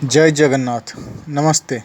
जय जगन्नाथ। नमस्ते।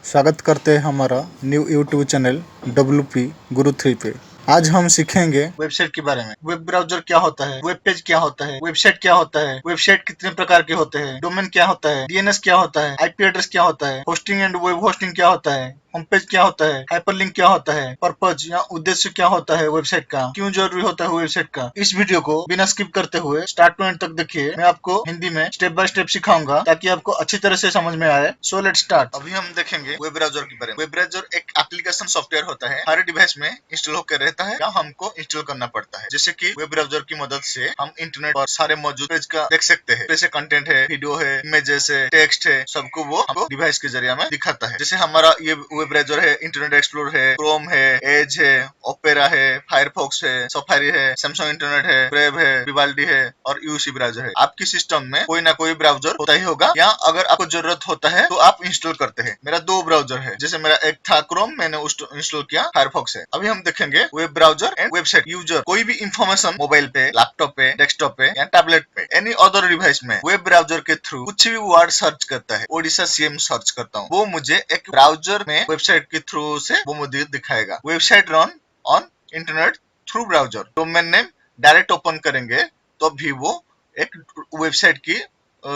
स्वागत करते हैं हमारा न्यू यूट्यूब चैनल WP गुरु 3 पे। आज हम सीखेंगे वेबसाइट के बारे में। वेब ब्राउजर क्या होता है, वेब पेज क्या होता है, वेबसाइट क्या होता है, वेबसाइट कितने प्रकार के होते हैं, डोमेन क्या होता है, DNS क्या होता है, IP एड्रेस क्या होता है, होस्टिंग एंड वेब होस्टिंग क्या होता है, होम पेज क्या होता है, हाइपरलिंक क्या होता है, पर्पज या उद्देश्य क्या होता है वेबसाइट का, क्यों जरूरी होता है वेबसाइट का। इस वीडियो को बिना स्किप करते हुए स्टार्ट टू एंड तक देखिए। मैं आपको हिंदी में स्टेप बाय स्टेप सिखाऊंगा ताकि आपको अच्छी तरह से समझ में आए। So let's start. अभी हम देखेंगे वेब ब्राउजर के बारे में। वेब ब्राउजर एक एप्लीकेशन सॉफ्टवेयर होता है, हर डिवाइस में इंस्टॉल होकर रहता है या हमको इंस्टॉल करना पड़ता है। जैसे कि वेब ब्राउजर की मदद से हम इंटरनेट पर सारे मौजूद पेज का देख सकते हैं। जैसे कंटेंट है, वीडियो है, इमेजेस है, टेक्स्ट है, सबको वो हमको डिवाइस के जरिए में दिखाता है। जैसे हमारा ये वेब ब्राउजर है, इंटरनेट एक्सप्लोरर है, क्रोम है, एज है, ओपेरा है, फायरफॉक्स है, सफारी है, सैमसंग इंटरनेट है, ब्रेव है, विवाल्डी है और यूसी ब्राउजर है। आपकी सिस्टम में कोई ना कोई ब्राउजर होता ही होगा, या अगर आपको जरूरत होता है तो आप इंस्टॉल करते हैं। मेरा 2 ब्राउजर है। जैसे मेरा एक था क्रोम, मैंने इंस्टॉल किया फायरफॉक्स है। अभी हम देखेंगे web browser and website. User कोई भी इंफॉर्मेशन मोबाइल पे, लैपटॉप पे, डेस्कटॉप पे या टैबलेट पे, एनी अदर डिवाइस में वेब ब्राउजर के थ्रू कुछ भी वर्ड सर्च करता है। ओडिशा सीएम सर्च करता हूँ, वो मुझे एक ब्राउजर में वेबसाइट के थ्रू से वो मुझे दिखाएगा। Website run on internet through browser. Domain name direct open करेंगे तो भी वो एक वेबसाइट की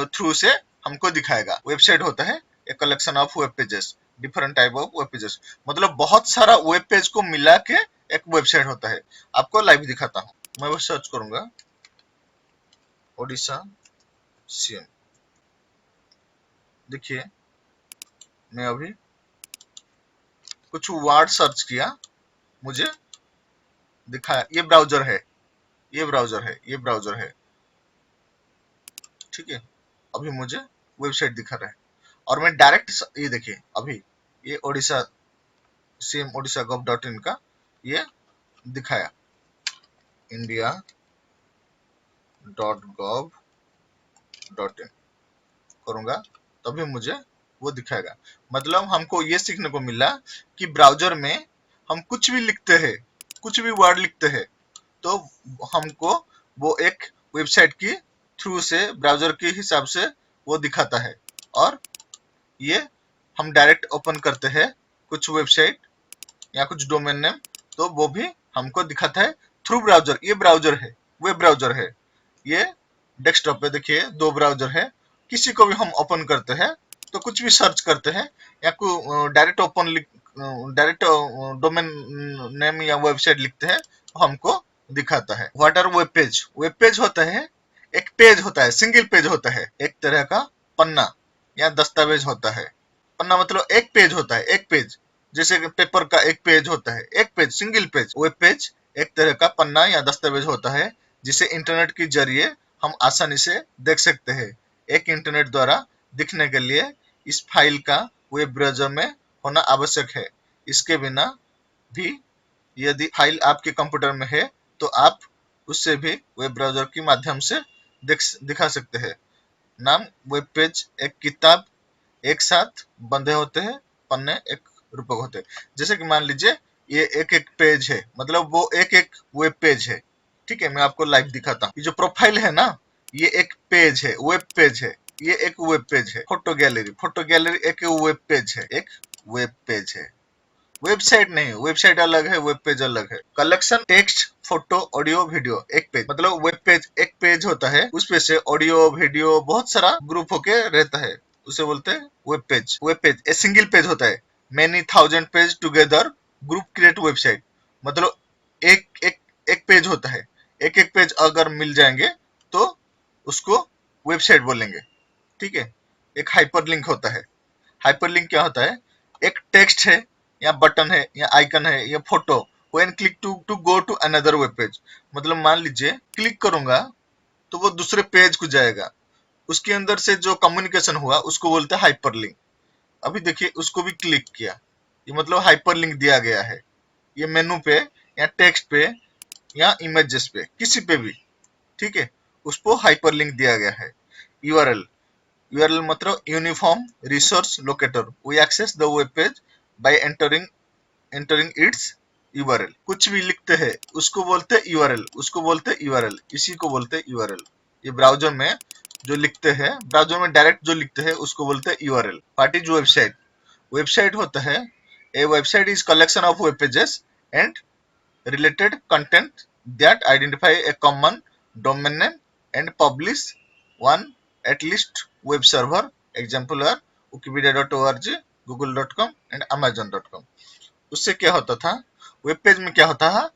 थ्रू से हमको दिखाएगा। वेबसाइट होता है एक collection of web pages, different type of web pages, मतलब बहुत सारा वेब पेज को मिला के एक वेबसाइट होता है। आपको लाइव दिखाता हूँ। मैं वो सर्च करूंगा ओडिशा सीएम। देखिए, मैं अभी कुछ वर्ड सर्च किया, मुझे दिखाया। ये ब्राउजर है, ये ब्राउजर है, ये ब्राउजर है, ठीक है। अभी मुझे वेबसाइट दिखा रहा है और मैं डायरेक्ट, ये देखिए, अभी ये ओडिशा सीएम ओडिशा gov.in का ये दिखाया, india.gov.in करूंगा तभी मुझे वो दिखाएगा। मतलब हमको ये सीखने को मिला कि ब्राउजर में हम कुछ भी लिखते हैं, कुछ भी वर्ड लिखते हैं, तो हमको वो एक वेबसाइट की थ्रू से, ब्राउजर के हिसाब से वो दिखाता है। और ये हम डायरेक्ट ओपन करते हैं कुछ वेबसाइट या कुछ डोमेन नेम, तो वो भी हमको दिखाता है थ्रू ब्राउजर। ये ब्राउजर है, वेब ब्राउजर है। ये डेस्कटॉप पे देखिए 2 ब्राउजर है। किसी को भी हम ओपन करते हैं तो कुछ भी सर्च करते हैं या direct open direct domain name या वेबसाइट लिखते हैं तो हमको दिखाता है। What are web page? Web page होता है एक पेज होता है, सिंगल पेज होता है, एक तरह का पन्ना या दस्तावेज होता है। पन्ना मतलब एक पेज होता है, एक पेज, जैसे कि पेपर का एक पेज होता है, एक page, single page. Web page एक तरह का पन्ना या दस्तावेज होता है जिसे इंटरनेट के जरिए हम आसानी से देख सकते हैं। एक इंटरनेट द्वारा दिखने के लिए इस फाइल का वेब ब्राउजर में होना आवश्यक है। इसके बिना भी यदि फाइल आपके कंप्यूटर में है तो आप उससे भी वेब ब्राउजर के माध्यम से दिखा सकते हैं। नाम वेब पेज एक किताब एक साथ बंधे होते हैं, पन्ने एक रूपक होते हैं। जैसे कि मान लीजिए ये एक एक पेज है, मतलब वो एक एक वेब पेज है, ठीक है। मैं आपको लाइव दिखाता हूँ। ये जो प्रोफाइल है ना, ये एक पेज है, वेब पेज है। ये एक वेब पेज है। फोटो गैलरी, फोटो गैलरी एक वेब पेज है, एक वेब पेज है। वेबसाइट नहीं, वेबसाइट अलग है, वेब पेज अलग है। Collection text, photo, audio, video एक पेज, मतलब वेब पेज एक पेज होता है, उस पे से ऑडियो, वीडियो बहुत सारा ग्रुप होके रहता है, उसे बोलते हैं web page. Web page a single page होता है। Many thousand page together group create website, मतलब एक एक एक पेज होता है, एक एक पेज अगर मिल जाएंगे तो उसको वेबसाइट बोलेंगे, ठीक है। एक हाइपरलिंक होता है। हाइपरलिंक क्या होता है? एक टेक्स्ट है या बटन है या आइकन है या photo, when click to go to another web page, मतलब मान लीजिए क्लिक करूंगा तो वो दूसरे पेज को जाएगा, उसके अंदर से जो कम्युनिकेशन हुआ उसको बोलते हैं हाइपरलिंक। अभी देखिए उसको भी क्लिक किया, ये मतलब हाइपरलिंक दिया गया है। ये मेनू पे या टेक्स्ट पे या इमेजेस पे, किसी पे भी, ठीक है, उसको हाइपरलिंक दिया गया है। यूआरएल, URL मतलब uniform resource locator, we access the web page by entering its URL। कुछ भी लिखते हैं उसको बोलते हैं URL, उसको बोलते हैं URL, इसी को बोलते हैं URL। ये ब्राउजर में जो लिखते हैं, ब्राउजर में डायरेक्ट जो लिखते हैं उसको बोलते हैं URL. What is website? Website होता है, a website is collection of web pages and related content that identify a common domain name and publish one at least web server. Example are wikipedia.org, google.com and amazon.com. उससे क्या होता था, web page में क्या होता था,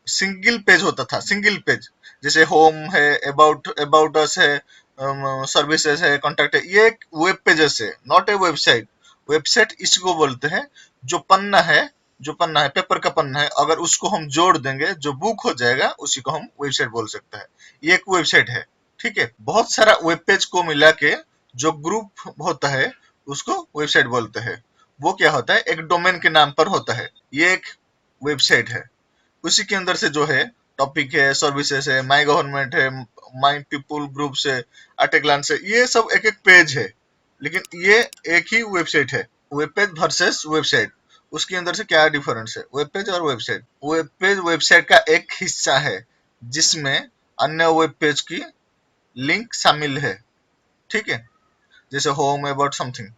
single page होता था, सिंगल पेज, जैसे होम है, अबाउट अस है, सर्विसेज है, कॉन्टैक्ट है, ये एक वेब पेजेस है, नॉट ए वेबसाइट। वेबसाइट इसको बोलते हैं जो पन्ना है, पेपर का पन्ना है, अगर उसको हम जोड़ देंगे जो बुक हो जाएगा, उसी को हम वेबसाइट बोल सकते हैं। ये एक वेबसाइट है, ठीक है। बहुत सारा वेब पेज को मिला के जो ग्रुप होता है उसको वेबसाइट बोलते हैं। वो क्या होता है, एक डोमेन के नाम पर होता है, ये एक वेबसाइट है। उसी के अंदर से जो है टॉपिक है, सर्विसेज है, माई गवर्नमेंट है, माई पीपुल ग्रुप्स है, आर्टिकल्स है, ये सब एक एक पेज है, लेकिन ये एक ही वेबसाइट है। वेब पेज वर्सेस वेबसाइट, उसके अंदर से क्या डिफरेंस है, वेब पेज और वेबसाइट? वेब पेज वेबसाइट का एक हिस्सा है जिसमें अन्य वेब पेज की लिंक शामिल है, ठीक है, जैसे होम, अबाउट, समथिंग।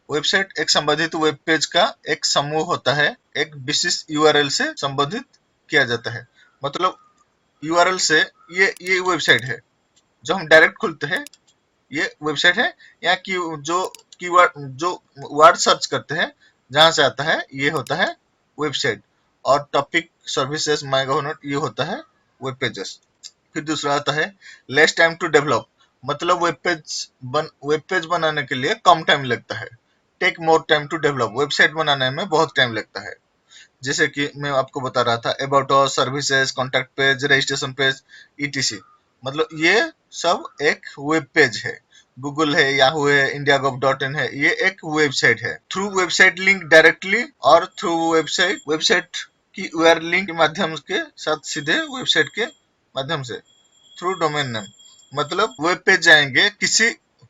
वेबसाइट एक संबंधित वेब पेज का एक समूह होता है, एक विशिष्ट यूआरएल से संबोधित किया जाता है। मतलब यूआरएल से ये वेबसाइट है, जो हम डायरेक्ट खुलते हैं ये वेबसाइट है, या कि जो कीवर्ड, जो वर्ड सर्च करते हैं जहां से आता है, ये होता है वेबसाइट। और टॉपिक, सर्विसेज, माय गवर्नमेंट, ये होता है वेब पेजेस। फिर दूसरा आता है लेस टाइम टू डेवलप, मतलब वेब पेज बनाने के लिए कम टाइम लगता है। Take more time to develop, website बनाने में बहुत टाइम लगता है। जैसे कि मैं आपको बता रहा था, about us, services, contact page, registration page, etc. मतलब ये सब एक वेब पेज है। गूगल है, याहू है, indiagov.in है, ये एक वेबसाइट है। थ्रू वेबसाइट लिंक डायरेक्टली और थ्रू वेबसाइट की यूआरएल लिंक के माध्यम के साथ सीधे वेबसाइट के माध्यम से। थ्रू डोमेन नेम, मतलब वेब पेज जाएंगे,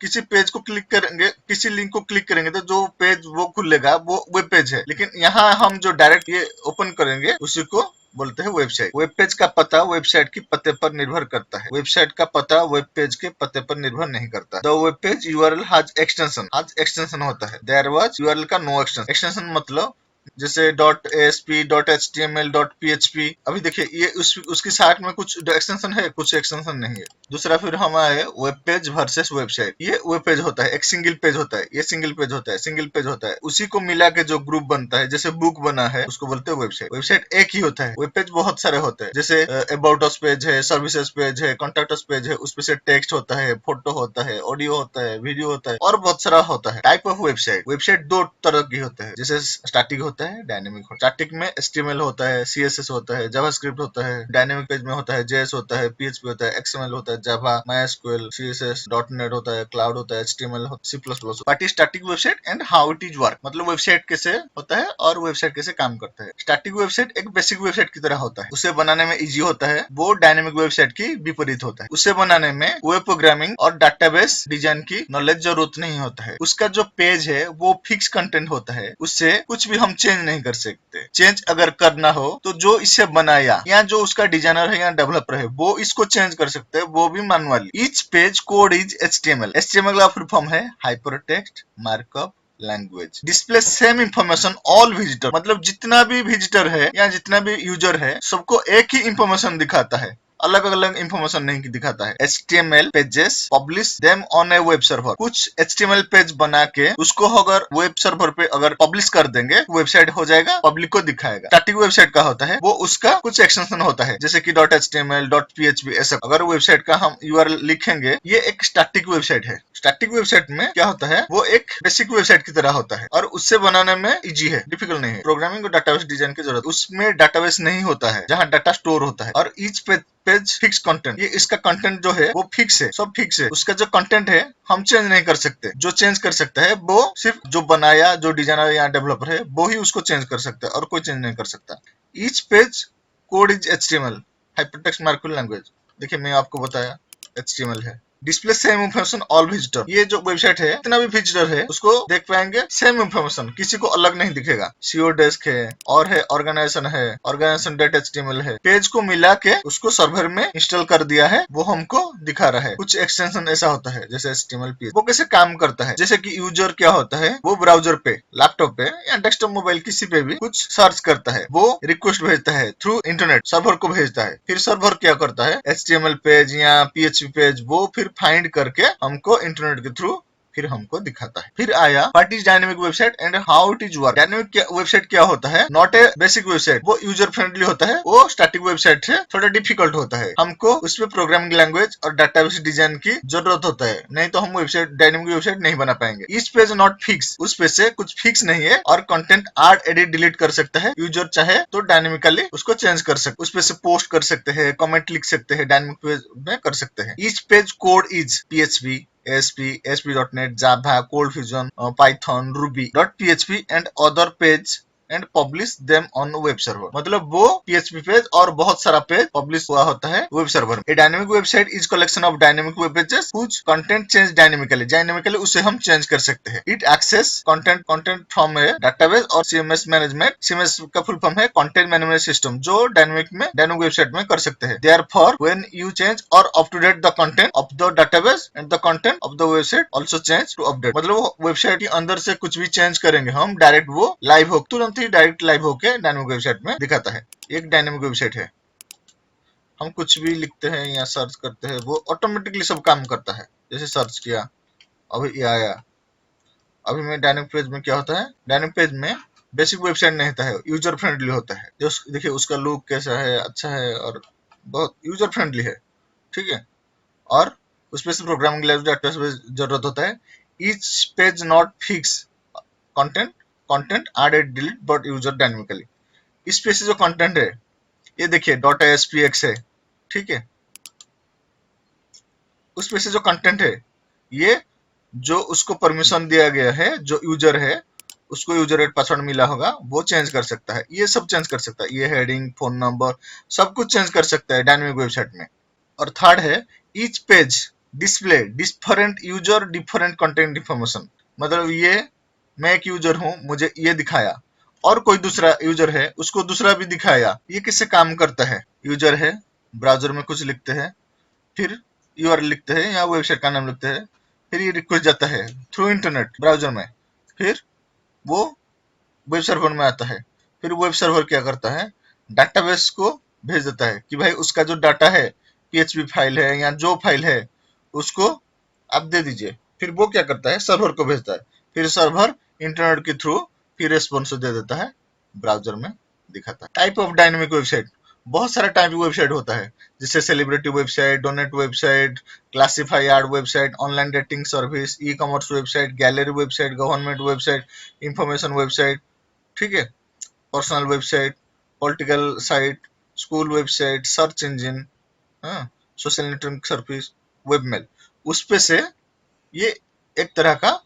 किसी पेज को क्लिक करेंगे, किसी लिंक को क्लिक करेंगे तो जो पेज वो खुलेगा वो वेब पेज है। लेकिन यहाँ हम जो डायरेक्ट ये ओपन करेंगे उसी को बोलते हैं वेबसाइट। वेब पेज का पता वेबसाइट की पते पर निर्भर करता है, वेबसाइट का पता वेब पेज के पते पर निर्भर नहीं करता। The web page URL has extension होता है, देयर वाज यूआरएल का नो एक्सटेंशन मतलब जैसे .asp, .html, .php। अभी देखिए ये उसकी साइट में कुछ एक्सटेंशन है, कुछ एक्सटेंशन नहीं है। दूसरा फिर हम आए वेब पेज वर्सेस वेबसाइट। ये वेब पेज होता है, एक सिंगल पेज होता है, ये सिंगल पेज होता है, उसी को मिला के जो ग्रुप बनता है, जैसे बुक बना है उसको बोलते हैं वेबसाइट। वेबसाइट एक ही होता है, वेब पेज बहुत सारे होते हैं, जैसे अबाउट अस पेज है, सर्विसेज पेज है, कॉन्टैक्ट अस पेज है, उसपे से टेक्स्ट होता है, फोटो होता है, ऑडियो होता है, वीडियो होता है, और बहुत सारा होता है। टाइप ऑफ वेबसाइट दो तरह की होता है, जैसे स्टैटिक होता है, डायनेमिक होता है। स्टैटिक में HTML होता है, CSS होता है, जावास्क्रिप्ट होता है। डायनेमिक पेज में होता है JS होता है, PHP होता है, XML होता है, जावा, MySQL, CSS, .NET होता है, क्लाउड होता है, HTML, C++। What is static website and how it is work, मतलब वेबसाइट कैसे होता है और वेबसाइट कैसे काम करता है। स्टैटिक वेबसाइट एक बेसिक वेबसाइट की तरह होता है, उसे बनाने में इजी होता है। वो डायनेमिक वेबसाइट की विपरीत होता है, उसे बनाने में वेब प्रोग्रामिंग और डाटाबेस डिजाइन की नॉलेज जरूरत नहीं होता है। उसका जो पेज है वो फिक्स कंटेंट होता है, उससे कुछ भी हम चेंज नहीं कर सकते। चेंज अगर करना हो तो जो इसे बनाया या जो उसका डिजाइनर है या डेवलपर है वो इसको चेंज कर सकते हैं, वो भी manually. Each page code is HTML का फुल फॉर्म है hypertext markup language. Display same information all visitor, मतलब जितना भी विजिटर है या जितना भी यूजर है सबको एक ही इंफॉर्मेशन दिखाता है, अलग अलग इंफॉर्मेशन नहीं दिखाता है। HTML pages publish them on A web server, कुछ HTML पेज बना के उसको अगर वेब सर्वर पे अगर पब्लिश कर देंगे वेबसाइट हो जाएगा, पब्लिक को दिखाएगा। स्टैटिक वेबसाइट का होता है वो उसका कुछ एक्सटेंशन होता है, जैसे कि .html, .php ऐसा। अगर वेबसाइट का हम URL लिखेंगे, ये एक स्टैटिक वेबसाइट है। स्टैटिक वेबसाइट में क्या होता है, वो एक बेसिक वेबसाइट की तरह होता है और उससे बनाने में इजी है, डिफिकल्ट नहीं है। प्रोग्रामिंग और डाटाबेस डिजाइन की जरूरत, उसमें डाटाबेस नहीं होता है जहाँ डाटा स्टोर होता है, और ईच पेज फिक्स कंटेंट, ये इसका कंटेंट जो है वो फिक्स है, सब फिक्स है। उसका जो कंटेंट है हम चेंज नहीं कर सकते, जो चेंज कर सकता है वो सिर्फ जो बनाया, जो डिजाइनर या डेवलपर है वो ही उसको चेंज कर सकता है और कोई चेंज नहीं कर सकता। Each page code is HTML hypertext markup language. देखिए मैं आपको बताया HTML है, display same information all visitor, ये जो वेबसाइट है जितना भी विजिटर है उसको देख पाएंगे सेम इन्फॉर्मेशन, किसी को अलग नहीं दिखेगा। सीओ डेस्क है और है ऑर्गेनाइजेशन डॉट एचटीएमएल है, पेज को मिला के उसको सर्वर में इंस्टॉल कर दिया है, वो हमको दिखा रहा है। कुछ एक्सटेंशन ऐसा होता है जैसे एचटीएमएल पेज, वो कैसे काम करता है, जैसे कि यूजर क्या होता है, वो ब्राउजर पे, लैपटॉप पे या डेस्कटॉप मोबाइल किसी पे भी कुछ सर्च करता है, वो रिक्वेस्ट भेजता है थ्रू इंटरनेट, सर्वर को भेजता है, फिर सर्वर क्या करता है एचटीएमएल पेज या पीएचपी पेज वो फिर फाइंड करके हमको इंटरनेट के थ्रू फिर हमको दिखाता है। फिर आया what is dynamic website and how it is work. Dynamic website क्या होता है, नॉट ए बेसिक वेबसाइट, वो यूजर फ्रेंडली होता है, वो स्टैटिक वेबसाइट से थोड़ा डिफिकल्ट होता है, हमको उसमें प्रोग्रामिंग लैंग्वेज और डाटाबेस डिजाइन की जरूरत होता है, नहीं तो हम वेबसाइट डायनेमिक वेबसाइट नहीं बना पाएंगे। इस पेज नॉट फिक्स, उस पेज से कुछ फिक्स नहीं है और कंटेंट ऐड एडिट डिलीट कर सकता है, यूजर चाहे तो डायनेमिकली उसको चेंज कर सकते, उस पेज से पोस्ट कर सकते हैं, कमेंट लिख सकते हैं, डायनेमिक पेज में कर सकते हैं। Each page code is PHP, ASP, ASP.NET, Java, Cold Fusion, Python, Ruby, .php and other page and publish them on web server। मतलब वो PHP पेज और बहुत सारा पेज पब्लिश हुआ होता है वेब सर्वर में। Dynamic website is collection of dynamic web pages which content change dynamically उसे हम चेंज कर सकते हैं। It access content from a database और CMS मैनेजमेंट, CMS का फुल फॉर्म है कंटेंट मैनेजमेंट सिस्टम, जो डायनेमिक वेबसाइट में कर सकते हैं। देयरफॉर व्हेन यू चेंज और update the content of the database and the content of the website also change to update. मतलब वो वेबसाइट के अंदर से कुछ भी चेंज करेंगे हम, डायरेक्ट वो लाइव हो, तुरंत ही डायरेक्ट लाइव होके डायनेमिक वेबसाइट में दिखाता है। एक डायनेमिक वेबसाइट है, हम कुछ भी लिखते हैं या सर्च करते हैं वो ऑटोमेटिकली सब काम करता है। जैसे सर्च किया, अभी ये आया, अभी मैं डायनेमिक पेज में क्या होता है, डायनेमिक पेज में बेसिक वेबसाइट नहीं होता है, यूजर फ्रेंडली होता है। जो देखिए उसका लुक कैसा है, अच्छा है और बहुत यूजर फ्रेंडली है, ठीक है। और उसमें से प्रोग्रामिंग लैंग्वेज डाटाबेस जरूरत होता है। Each page not fix content added delete but user dynamically. इस पेज से जो कंटेंट है ये देखिए .aspx है, ठीक है। उस पेज से जो कंटेंट है ये जो उसको परमिशन दिया गया है, जो यूजर है उसको यूजर एड पासवर्ड मिला होगा वो चेंज कर सकता है, ये सब चेंज कर सकता है, ये हेडिंग, फोन नंबर, सब कुछ चेंज कर सकता है डायनेमिक वेबसाइट में। और थर्ड है each page display different user different content information. मतलब ये मैं एक यूजर हूं, मुझे ये दिखाया और कोई दूसरा यूजर है उसको दूसरा भी दिखाया। ये किससे काम करता है, यूजर है ब्राउजर में कुछ लिखते हैं, फिर URL लिखते हैं या वेबसाइट का नाम लिखते हैं, फिर ये रिक्वेस्ट जाता है थ्रू इंटरनेट ब्राउजर में, फिर वो वेब सर्वर में आता है, फिर वेब सर्वर क्या करता है डाटाबेस को भेज देता है कि भाई उसका जो डाटा है PHP फाइल है या जो फाइल है उसको आप दे दीजिए। फिर वो क्या करता है सर्वर को भेजता है, फिर सर्वर इंटरनेट के थ्रू फिर रेस्पॉन्स दे देता है, ब्राउजर में दिखाता है। टाइप ऑफ डायनेमिक वेबसाइट, बहुत सारा टाइप वेबसाइट होता है, जैसे celebrity website, donate website, classified website, online dating service, e commerce website, gallery website, government website, information website, ठीक है, personal website, political site, school website, search engine, social network service, webmail. उस पे से ये एक तरह का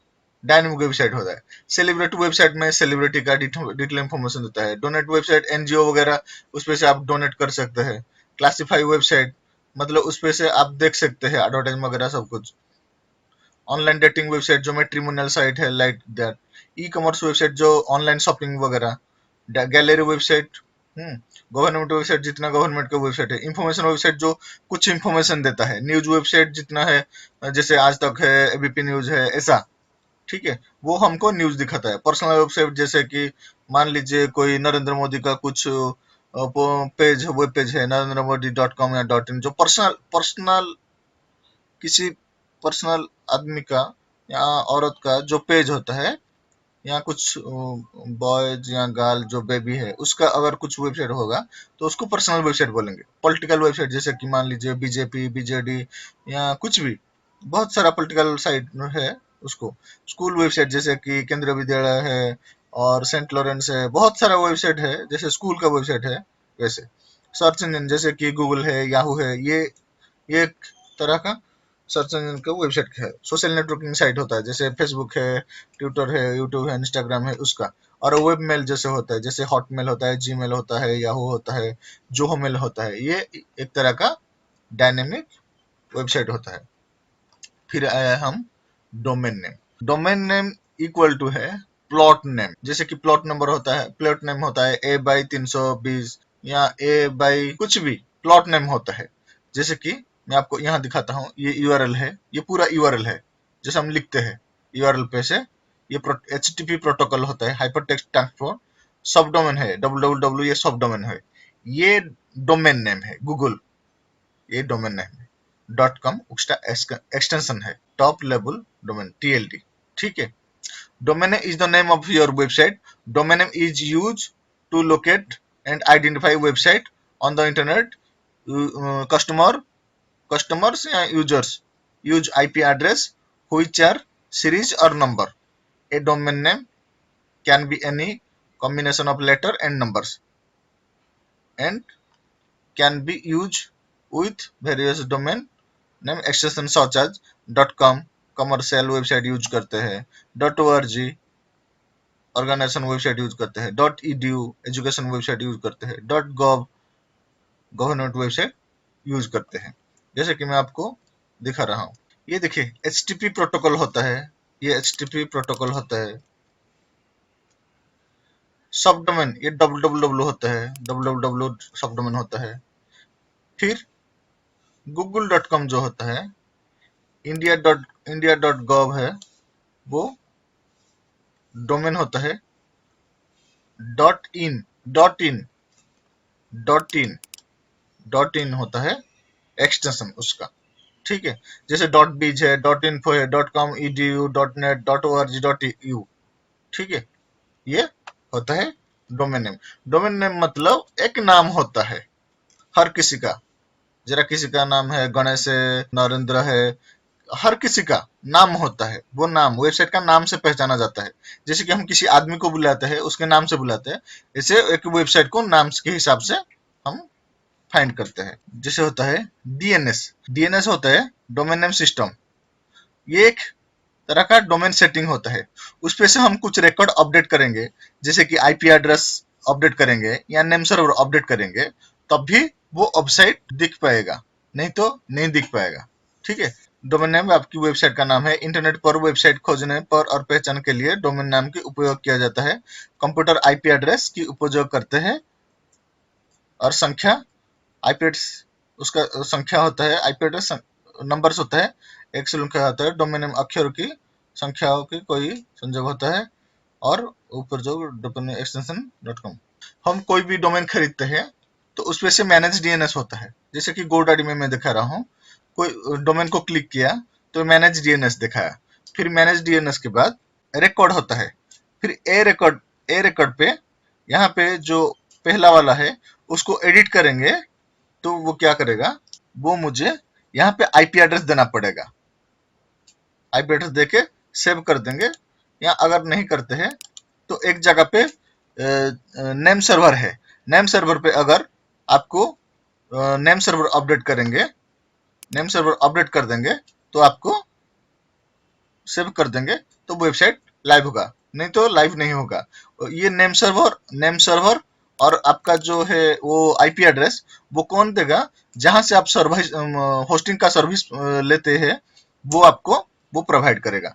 डायनेमिक वेबसाइट होता है। सेलिब्रिटी वेबसाइट में सेलिब्रिटी का डिटेल इंफॉर्मेशन देता है। डोनेट वेबसाइट NGO वगैरह उस पे से आप डोनेट कर सकते हैं। क्लासिफाई वेबसाइट मतलब उस पे से आप देख सकते हैं एडवर्टाइजमेंट वगैरह सब कुछ। ऑनलाइन डेटिंग वेबसाइट जो मैट्रिमोनियल साइट है like that. E commerce website जो ऑनलाइन शॉपिंग वगैरह। गैलरी वेबसाइट, गवर्नमेंट वेबसाइट जितना गवर्नमेंट का वेबसाइट है। इंफॉर्मेशन वेबसाइट जो कुछ इंफॉर्मेशन देता है। न्यूज वेबसाइट जितना है, जैसे आज तक है, एबीपी न्यूज है, ऐसा, ठीक है, वो हमको न्यूज दिखाता है। पर्सनल वेबसाइट जैसे कि मान लीजिए कोई नरेंद्र मोदी का कुछ पेज, वेब पेज है narendramodi.com या .in, जो पर्सनल किसी पर्सनल आदमी का या औरत का जो पेज होता है, या कुछ बॉयज या गर्ल जो बेबी है उसका अगर कुछ वेबसाइट होगा तो उसको पर्सनल वेबसाइट बोलेंगे। पॉलिटिकल वेबसाइट जैसे कि मान लीजिए बीजेपी, बीजेडी या कुछ भी, बहुत सारा पॉलिटिकल साइट है उसको। स्कूल वेबसाइट जैसे कि केंद्रीय विद्यालय है और सेंट लॉरेंस है, बहुत सारा वेबसाइट है जैसे स्कूल का वेबसाइट है वैसे। सर्च इंजन जैसे कि गूगल है, याहू है, ये एक तरह का सर्च इंजन का वेबसाइट है। सोशल नेटवर्किंग साइट होता है जैसे फेसबुक है, ट्विटर है, यूट्यूब है, इंस्टाग्राम है उसका। और वेब मेल जैसे होता है, जैसे हॉटमेल होता है, जीमेल होता है, याहू होता है, जोहो मेल होता है। ये एक तरह का डायनेमिक वेबसाइट होता है। फिर आया हम domain name. Domain name equal to है प्लॉट नेम। जैसे कि प्लॉट नंबर होता है, प्लॉट नेम होता है A/320 या A/ कुछ भी प्लॉट नेम होता है। जैसे कि मैं आपको यहाँ दिखाता हूँ, ये यूआरएल है, ये पूरा यूआरएल है। जैसे हम लिखते हैं यूआरएल पे से, ये HTTP प्रोटोकॉल होता है, हाइपर टेक्स्ट ट्रांसपोर्ट। सब डोमेन है www, ये सब डोमेन है। ये डोमेन नेम है गूगल, ये डोमेन नेम है। .com उसका एक्सटेंशन है, टॉप लेवल डोमेन, TLD। ठीक है। Domain name is the name of your website. Domain name is used to locate and identify website on the internet. Customers या users use IP address which are series or number. A domain name can be any combination of letter and numbers and can be used with various domain name extension such as .com commercial website use करते हैं, .org organisation website use करते हैं, .edu education website use करते हैं, .gov government website use करते हैं। जैसे कि मैं आपको दिखा रहा हूँ, ये देखिए HTTP प्रोटोकॉल होता है, ये HTTP प्रोटोकॉल होता है। सब डोमेन ये www होता है, www सब डोमेन होता है। फिर google.com जो होता है, india.gov है, वो डोमेन होता है। .in .in होता है एक्सटेंशन उसका। ठीक है। जैसे .biz है, .info है, .com edu .net .org .eu। ठीक है। ये होता है डोमेन नेम। डोमेन नेम मतलब एक नाम होता है हर किसी का। जरा किसी का नाम है गणेश है, नरेंद्र है, हर किसी का नाम होता है। वो नाम वेबसाइट का नाम से पहचाना जाता है। जैसे कि हम किसी आदमी को बुलाते हैं उसके नाम से बुलाते हैं, ऐसे एक वेबसाइट को नाम के हिसाब से हम फाइंड करते हैं। जैसे होता है DNS होता है डोमेन नेम सिस्टम। ये एक तरह का डोमेन सेटिंग होता है। उस पे से हम कुछ रिकॉर्ड अपडेट करेंगे, जैसे कि IP एड्रेस अपडेट करेंगे या नेम सर्वर अपडेट करेंगे, तब भी वो वेबसाइट दिख पाएगा, नहीं तो नहीं दिख पाएगा। ठीक है। डोमेन नेम आपकी वेबसाइट का नाम है। इंटरनेट पर वेबसाइट खोजने पर और पहचान के लिए डोमेन नाम की उपयोग किया जाता है। कंप्यूटर IP एड्रेस की उपयोग करते हैं और संख्या IP एड्रेस उसका संख्या होता है, IP एड्रेस नंबर्स होता है, एक संख्या होता है। डोमेन नेम अक्षरों की संख्याओं की कोई संयोग होता है और ऊपर जो डोमेन एक्सटेंशन .com। हम कोई भी डोमेन खरीदते हैं तो उसपे से मैनेज DNS होता है। जैसे कि GoDaddy में मैं दिखा रहा हूँ, कोई डोमेन को क्लिक किया तो मैनेज DNS दिखाया। फिर मैनेज DNS के बाद रिकॉर्ड होता है। फिर ए रिकॉर्ड पे यहाँ पे जो पहला वाला है उसको एडिट करेंगे तो वो क्या करेगा, वो मुझे यहाँ पे IP एड्रेस देना पड़ेगा। IP एड्रेस देके सेव कर देंगे, या अगर नहीं करते हैं तो एक जगह पे नेम सर्वर है, नेम सर्वर पे अगर आपको नेम सर्वर अपडेट करेंगे, नेम सर्वर अपडेट कर देंगे तो आपको सेव कर देंगे तो वेबसाइट लाइव होगा, नहीं तो लाइव नहीं होगा। ये नेम सर्वर और आपका जो है वो IP एड्रेस वो कौन देगा, जहां से आप सर्विस होस्टिंग का सर्विस लेते हैं वो आपको वो प्रोवाइड करेगा।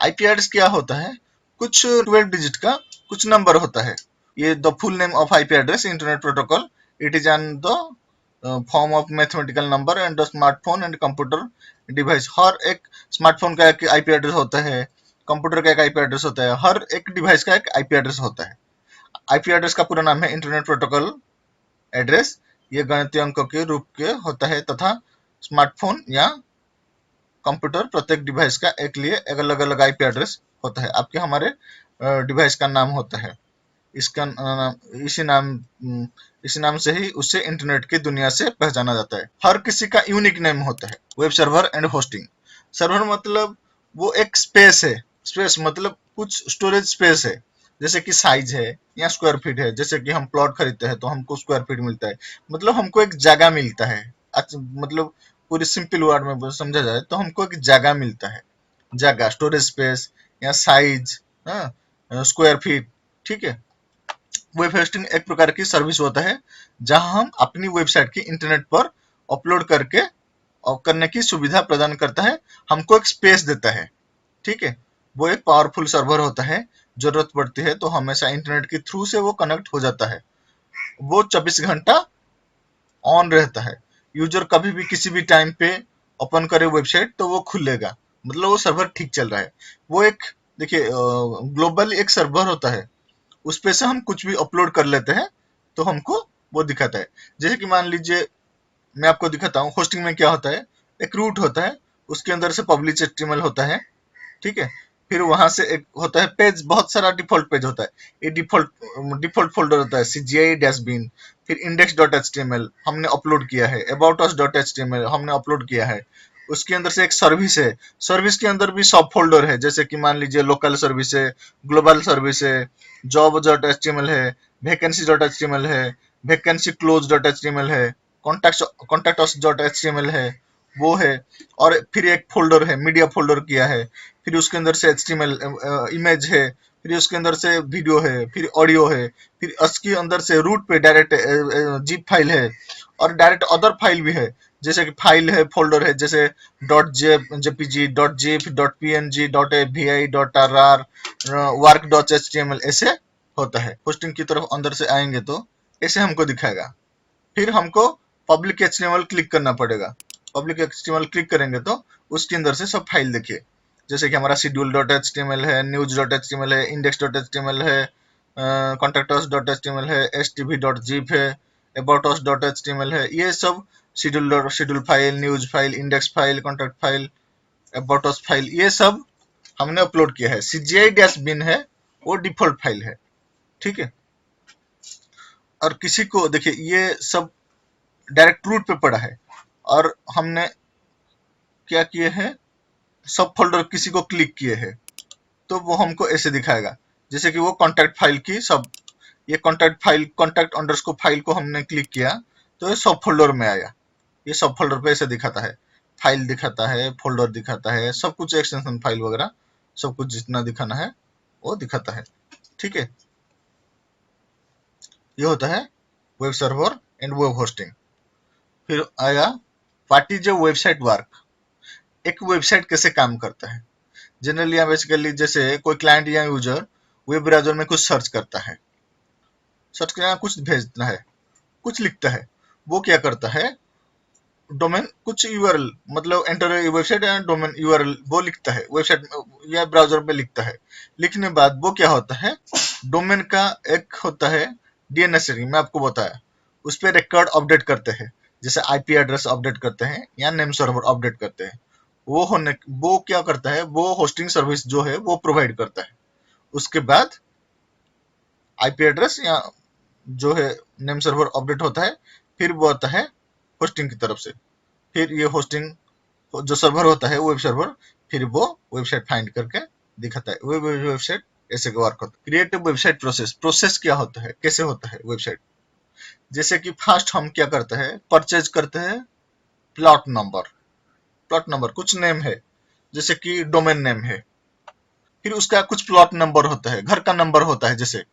IP एड्रेस क्या होता है, कुछ 12 डिजिट का कुछ नंबर होता है। ये the full name of IP address internet protocol, it is on the form of mathematical number and the smartphone and computer device. हर एक स्मार्टफोन का एक IP एड्रेस होता है, कंप्यूटर का एक IP एड्रेस होता है, हर एक डिवाइस का एक IP एड्रेस होता है। IP एड्रेस का पूरा नाम है इंटरनेट प्रोटोकॉल एड्रेस। ये गणितीय अंकों के रूप के होता है तथा स्मार्टफोन या कंप्यूटर प्रत्येक डिवाइस का एक लिए एक अलग अलग IP एड्रेस होता है। आपके हमारे डिवाइस का नाम होता है। इसका इसी नाम से ही उसे इंटरनेट की दुनिया से पहचाना जाता है। हर किसी का यूनिक नेम होता है। Web server and hosting. Server मतलब वो एक स्पेस है, स्पेस मतलब कुछ स्टोरेज स्पेस है, जैसे कि साइज है या स्क्वायर फीट है। जैसे कि हम प्लॉट खरीदते हैं तो हमको स्क्वायर फीट मिलता है, मतलब हमको एक जगह मिलता है। मतलब पूरी सिंपल वर्ड में समझा जाए तो हमको एक जगह मिलता है, जगह, स्टोरेज स्पेस या साइज, स्क्वायर फीट। ठीक है। वेब होस्टिंग एक प्रकार की सर्विस होता है जहां हम अपनी वेबसाइट की इंटरनेट पर अपलोड करके और करने की सुविधा प्रदान करता है, हमको एक स्पेस देता है। ठीक है, वो एक पावरफुल सर्वर होता है, जरूरत पड़ती है तो हमेशा इंटरनेट के थ्रू से वो कनेक्ट हो जाता है। वो 24 घंटा ऑन रहता है। यूजर कभी भी किसी भी टाइम पे ओपन करे वेबसाइट तो वो खुलेगा, मतलब वो सर्वर ठीक चल रहा है। वो एक, देखिए, ग्लोबल एक सर्वर होता है, उस पे से हम कुछ भी अपलोड कर लेते हैं तो हमको वो दिखाता है। जैसे कि मान लीजिए मैं आपको दिखाता हूँ, होस्टिंग में क्या होता है, एक रूट होता है, उसके अंदर से पब्लिश एचटीएमएल होता है। ठीक है, फिर वहां से एक होता है पेज, बहुत सारा डिफॉल्ट पेज होता है। ये डिफॉल्ट डिफॉल्ट फोल्डर होता है CGI डैशबिन, फिर index dot H T M L हमने अपलोड किया है, about us dot H T M L हमने अपलोड किया है। उसके अंदर से एक सर्विस है, सर्विस के अंदर भी सब फोल्डर है, जैसे कि मान लीजिए लोकल सर्विस है, ग्लोबल सर्विस है, job dot H T M L है, vacancy dot H T M L है, vacancy close dot H T M L है, contact us dot H T M L है, वो है। और फिर एक फोल्डर है, मीडिया फोल्डर किया है, फिर उसके अंदर से HTML इमेज है, फिर उसके अंदर से वीडियो है, फिर ऑडियो है, फिर उसके अंदर से रूट पे डायरेक्ट जिप फाइल है, और डायरेक्ट अदर फाइल भी है, जैसे कि फाइल है, फोल्डर है, जैसे dot JPG, dot zip, dot PNG, dot API, dot RR, work dot HTML, ऐसे होता है। होस्टिंग की तरफ अंदर से आएंगे तो ऐसे हमको दिखाएगा। फिर हमको पब्लिक एचटीएमएल क्लिक करना पड़ेगा। पब्लिक एचटीएमएल क्लिक करेंगे तो उसके अंदर से सब फाइल देखिए, जैसे कि हमारा schedule dot H T M L है, news dot H T M L है, index dot H T M L है, contacts dot H T M L है, S T V dot zip है, about us dot H T M L है। ये सब schedule file, news file, index file, contact file, about us file, ये सब हमने upload किया है। CGI डैश बिन है, वो डिफॉल्ट फाइल है। ठीक है, और किसी को देखिए ये सब डायरेक्ट रूट पे पड़ा है, और हमने क्या किए हैं, सब फोल्डर किसी को क्लिक किए हैं तो वो हमको ऐसे दिखाएगा, जैसे कि वो कॉन्टैक्ट फाइल की सब, ये contact file, contact underscore file को हमने क्लिक किया तो ये सब फोल्डर में आया। ये सब फोल्डर पे ऐसे दिखाता है, फाइल दिखाता है, फोल्डर दिखाता है, सब कुछ, एक्सटेंशन फाइल वगैरह सब कुछ जितना दिखाना है वो दिखाता है। ठीक है, ये होता है web server and web hosting. फिर आया what is a website work. एक वेबसाइट कैसे काम करता है। जनरली या बेसिकली जैसे कोई क्लाइंट या यूजर वेब ब्राउजर में कुछ सर्च करता है, सर्च करना, कुछ भेजना है, कुछ लिखता है, वो क्या करता है, डोमेन कुछ यूआरएल, मतलब एंटर वेबसाइट या डोमेन यूआरएल वो लिखता है, वेबसाइट या ब्राउजर पे लिखता है। लिखने बाद वो क्या होता है, डोमेन का एक होता है डीएनएस रेंज, मैं आपको बताया, उस पर रिकॉर्ड अपडेट करते हैं, जैसे आईपी एड्रेस अपडेट करते हैं या नेम सर्वर अपडेट करते हैं। वो क्या करता है, वो होस्टिंग सर्विस जो है वो प्रोवाइड करता है। उसके बाद आईपी एड्रेस या जो है नेम सर्वर अपडेट होता है, फिर वो आता है होस्टिंग की तरफ से। फिर ये होस्टिंग जो सर्वर होता है वेब सर्वर, फिर वो वेबसाइट फाइंड करके दिखाता है। वो वेबसाइट ऐसे वर्क होता है। क्रिएट वेबसाइट प्रोसेस, प्रोसेस क्या होता है, कैसे होता है वेबसाइट। जैसे कि फर्स्ट हम क्या करते हैं, परचेज करते हैं प्लॉट नंबर, प्लॉट नंबर कुछ नेम है, जैसे कि डोमेन नेम है, फिर उसका कुछ प्लॉट नंबर होता है, घर का नंबर होता है जैसे,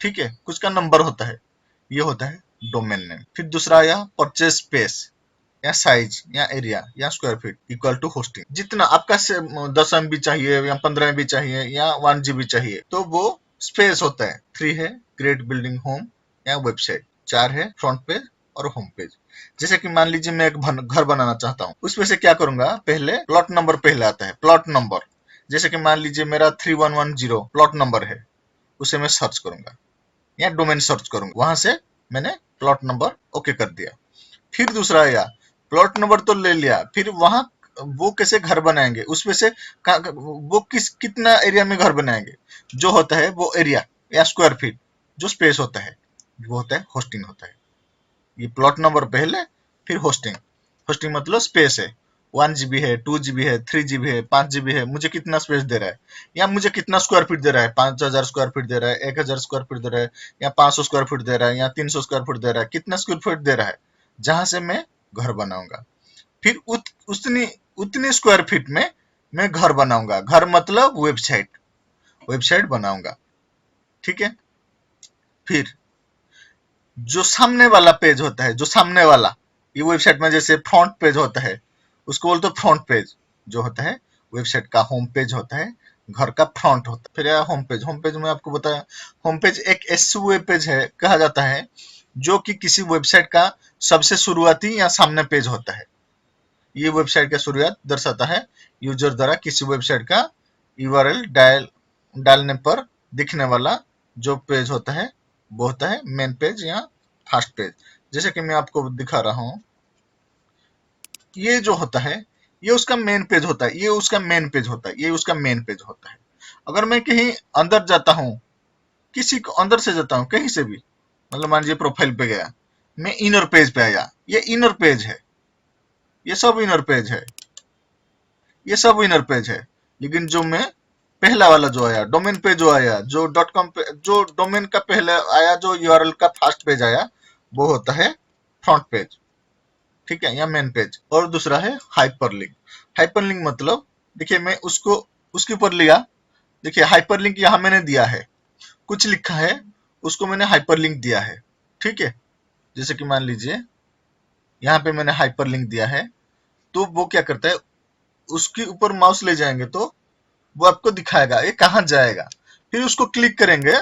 ठीक है, कुछ का नंबर होता है, ये होता है डोमेन नेम। फिर दूसरा आया परचेज स्पेस या साइज या एरिया या square feet equal to hosting. जितना आपका 10 MB चाहिए या 15 MB चाहिए या 1 GB चाहिए तो वो स्पेस होता है। 3 है क्रिएट बिल्डिंग होम या वेबसाइट, 4 है फ्रंट पेज और होम पेज। जैसे कि मान लीजिए मैं एक घर बनाना चाहता हूँ, उसमें से क्या करूंगा, पहले प्लॉट नंबर पहले आता है, प्लॉट नंबर। जैसे कि मान लीजिए मेरा 3110 प्लॉट नंबर है, उसे मैं सर्च करूंगा या डोमेन सर्च करूंगा, वहां से मैंने प्लॉट नंबर ओके कर दिया। फिर दूसरा आया, प्लॉट नंबर तो ले लिया, फिर वहां वो कैसे घर बनाएंगे, उसमें से वो कितना एरिया में घर बनाएंगे, जो होता है वो एरिया या स्क्वायर फीट, जो स्पेस होता है वो होता है होस्टिंग होता है। ये प्लॉट नंबर पहले, फिर होस्टिंग। होस्टिंग मतलब स्पेस है, 1 GB है, 2 GB है, 3 GB है, 5 GB है, मुझे कितना स्पेस दे रहा है, या मुझे कितना स्क्वायर फीट दे रहा है, 5000 स्क्वायर फीट दे रहा है, 1000 स्क्वायर फीट दे रहा है, या 500 स्क्वायर फीट दे रहा है, या 300 स्क्वायर फीट दे रहा है, कितना स्क्वायर फीट दे रहा है, जहां से मैं घर बनाऊंगा। फिर उतनी उतनी स्क्वायर फीट में मैं घर बनाऊंगा, घर मतलब वेबसाइट, वेबसाइट बनाऊंगा। ठीक है, फिर जो सामने वाला पेज होता है, जो सामने वाला, ये वेबसाइट में जैसे फ्रंट पेज होता है, उसको बोलते हैं फ्रंट पेज। जो होता है वेबसाइट का होम पेज होता है, घर का फ्रंट होता है। फिर यह होम पेज, होम पेज में आपको बताया, होम पेज एक ऐसा वेब पेज है कहा जाता है जो कि किसी वेबसाइट का सबसे शुरुआती या सामने पेज होता है। ये वेबसाइट का शुरुआत दर्शाता है, यूजर द्वारा किसी वेबसाइट का यूआरएल डालने पर दिखने वाला जो पेज होता है वो होता है मेन पेज या फर्स्ट पेज। जैसे कि मैं आपको दिखा रहा हूं, ये जो होता है ये उसका मेन पेज होता है, ये उसका मेन पेज होता है, ये उसका मेन पेज होता है। अगर मैं कहीं अंदर जाता हूं, किसी को अंदर से जाता हूं कहीं से भी, मतलब मान लीजिए प्रोफाइल पे गया, मैं इनर पेज पे आया, ये इनर पेज है, ये सब इनर पेज है, ये सब इनर पेज है। लेकिन जो मैं पहला वाला जो आया, डोमेन पे जो आया, जो डॉट कॉम पे जो डोमेन का पहले आया, जो यूआरएल का फर्स्ट पेज आया, वो होता है फ्रंट पेज, ठीक है, या मेन पेज। और दूसरा है हाइपरलिंक। हाइपरलिंक मतलब देखिए मैं उसको उसके ऊपर लिया, देखिए हाइपरलिंक यहाँ मैंने दिया है, कुछ लिखा है उसको मैंने हाइपरलिंक दिया है, ठीक है। जैसे कि मान लीजिए यहाँ पे मैंने हाइपरलिंक दिया है, तो वो क्या करता है, उसके ऊपर माउस ले जाएंगे तो वो आपको दिखाएगा ये कहाँ जाएगा। फिर उसको क्लिक करेंगे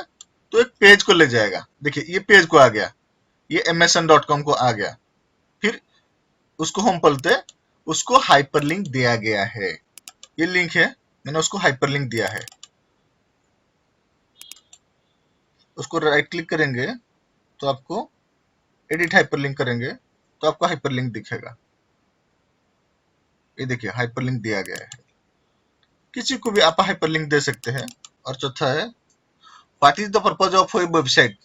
तो एक पेज को ले जाएगा, देखिए ये पेज को आ गया, ये msn.com को आ गया। फिर उसको हम बोलते हैं, उसको हाइपरलिंक दिया गया है, ये लिंक है, मैंने उसको हाइपरलिंक दिया है। उसको राइट क्लिक करेंगे तो आपको एडिट हाइपरलिंक करेंगे तो आपको हाइपरलिंक दिखेगा। ये देखिए हाइपरलिंक दिया गया है, किसी को भी आप हाइपरलिंक दे सकते हैं। और चौथा है, what is the purpose of A website.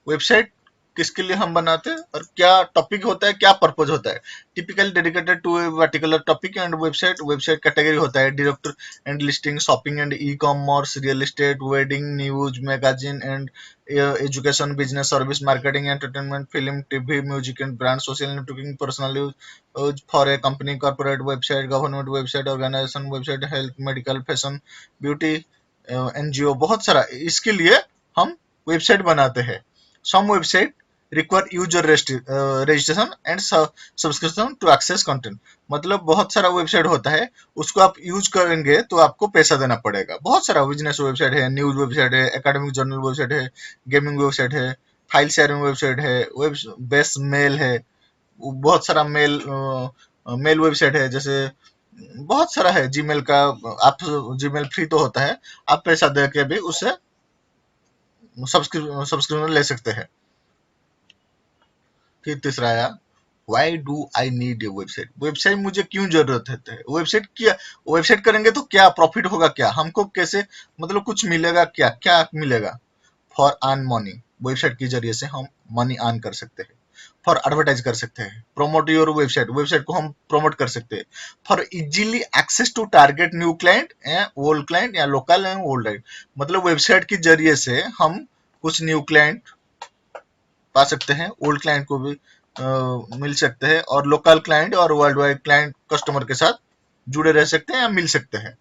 Website किसके लिए हम बनाते हैं और क्या टॉपिक होता है, क्या पर्पज होता है। Typical dedicated to a particular topic and website. Website category होता है direct and listing, shopping and e commerce, real estate, wedding, news, magazine and education, business, service, marketing, entertainment, film, TV, music and brand, social networking, personal use for a company, corporate website, government website, organisation website, health, medical, fashion, beauty, NGO, बहुत सारा। इसके लिए हम website बनाते हैं। Some website require user registration and subscription to access content। मतलब बहुत सारा वेबसाइट होता है, उसको आप यूज करेंगे तो आपको पैसा देना पड़ेगा। बहुत सारा बिजनेस वेबसाइट है, न्यूज वेबसाइट है, एकेडमिक जर्नल वेबसाइट है, गेमिंग वेबसाइट है, फाइल शेयरिंग वेबसाइट है, वेब बेस मेल है, बहुत सारा मेल वेबसाइट है। जैसे बहुत सारा है, जीमेल का, आप जीमेल फ्री तो होता है, आप पैसा दे के भी उससे सब्सक्रिप्शन ले सकते हैं। फिर तीसरा आया, why do I need a website. Website मुझे क्यों जरूरत है, वेबसाइट क्या, वेबसाइट करेंगे तो क्या प्रॉफिट होगा, क्या हमको कैसे, मतलब कुछ मिलेगा, क्या क्या मिलेगा। फॉर अर्न मनी, वेबसाइट के जरिए से हम मनी अर्न कर सकते हैं। फॉर एडवर्टाइज कर सकते हैं, प्रमोट योर वेबसाइट, वेबसाइट को हम प्रमोट कर सकते हैं। For easily access to target new client, old client या लोकल एंड ओल्ड, मतलब वेबसाइट के जरिए से हम कुछ न्यू क्लाइंट पा सकते हैं, ओल्ड क्लाइंट को भी मिल सकते हैं, और लोकल क्लाइंट और वर्ल्ड वाइड क्लाइंट कस्टमर के साथ जुड़े रह सकते हैं या मिल सकते हैं।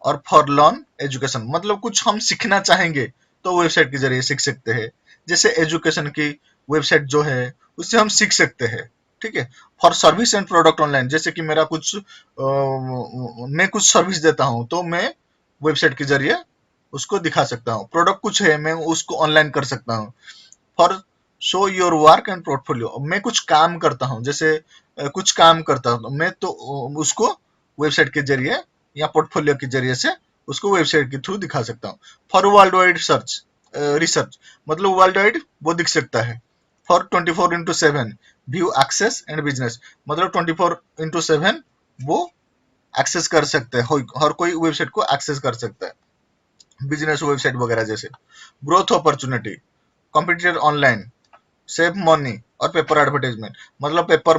और फॉर लर्न एजुकेशन, मतलब कुछ हम सीखना चाहेंगे तो वेबसाइट के जरिए सीख सकते हैं। जैसे एजुकेशन की वेबसाइट जो है उससे हम सीख सकते हैं, ठीक है। For service and product online, जैसे कि मेरा कुछ मैं कुछ सर्विस देता हूं तो मैं वेबसाइट के जरिए उसको दिखा सकता हूँ। प्रोडक्ट कुछ है, मैं उसको ऑनलाइन कर सकता हूँ। For show your work and portfolio, मैं कुछ काम करता हूँ, जैसे कुछ काम करता हूँ मैं तो उसको वेबसाइट के जरिए या पोर्टफोलियो के जरिए से उसको वेबसाइट के थ्रू दिखा सकता हूँ। For world wide search research, मतलब वर्ल्ड वाइड वो दिख सकता है। For 24/7 view access and business, मतलब 24/7 वो एक्सेस कर सकते हैं, हर कोई वेबसाइट को एक्सेस कर सकता है, बिजनेस वेबसाइट वगैरह जैसे। Growth opportunity, competitor online, save money और पेपर एडवर्टाइजमेंट, मतलब पेपर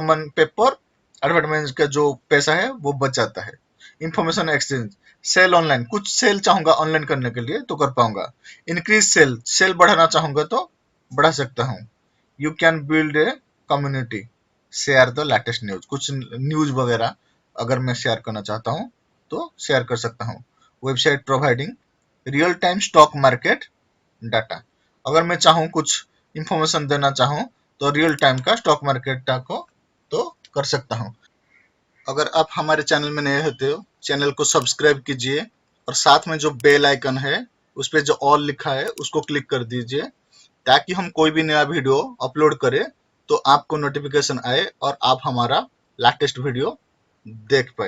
एडवर्टाइजमेंट का जो पैसा है वो बच जाता है। इंफॉर्मेशन एक्सचेंज, सेल ऑनलाइन, कुछ सेल चाहूंगा ऑनलाइन करने के लिए तो कर पाऊंगा। इंक्रीज सेल, सेल बढ़ाना चाहूंगा तो बढ़ा सकता हूँ। You can build a community, share the latest news, कुछ न्यूज वगैरह अगर मैं शेयर करना चाहता हूँ तो शेयर कर सकता हूँ। Website providing real time stock market data, अगर मैं चाहूँ कुछ इंफॉर्मेशन देना चाहूँ तो रियल टाइम का स्टॉक मार्केट को तो कर सकता हूँ। अगर आप हमारे चैनल में नए होते हो, चैनल को सब्सक्राइब कीजिए और साथ में जो बेल आइकन है उस पे जो ऑल लिखा है उसको क्लिक कर दीजिए, ताकि हम कोई भी नया वीडियो अपलोड करें तो आपको नोटिफिकेशन आए और आप हमारा लेटेस्ट वीडियो देख पाए।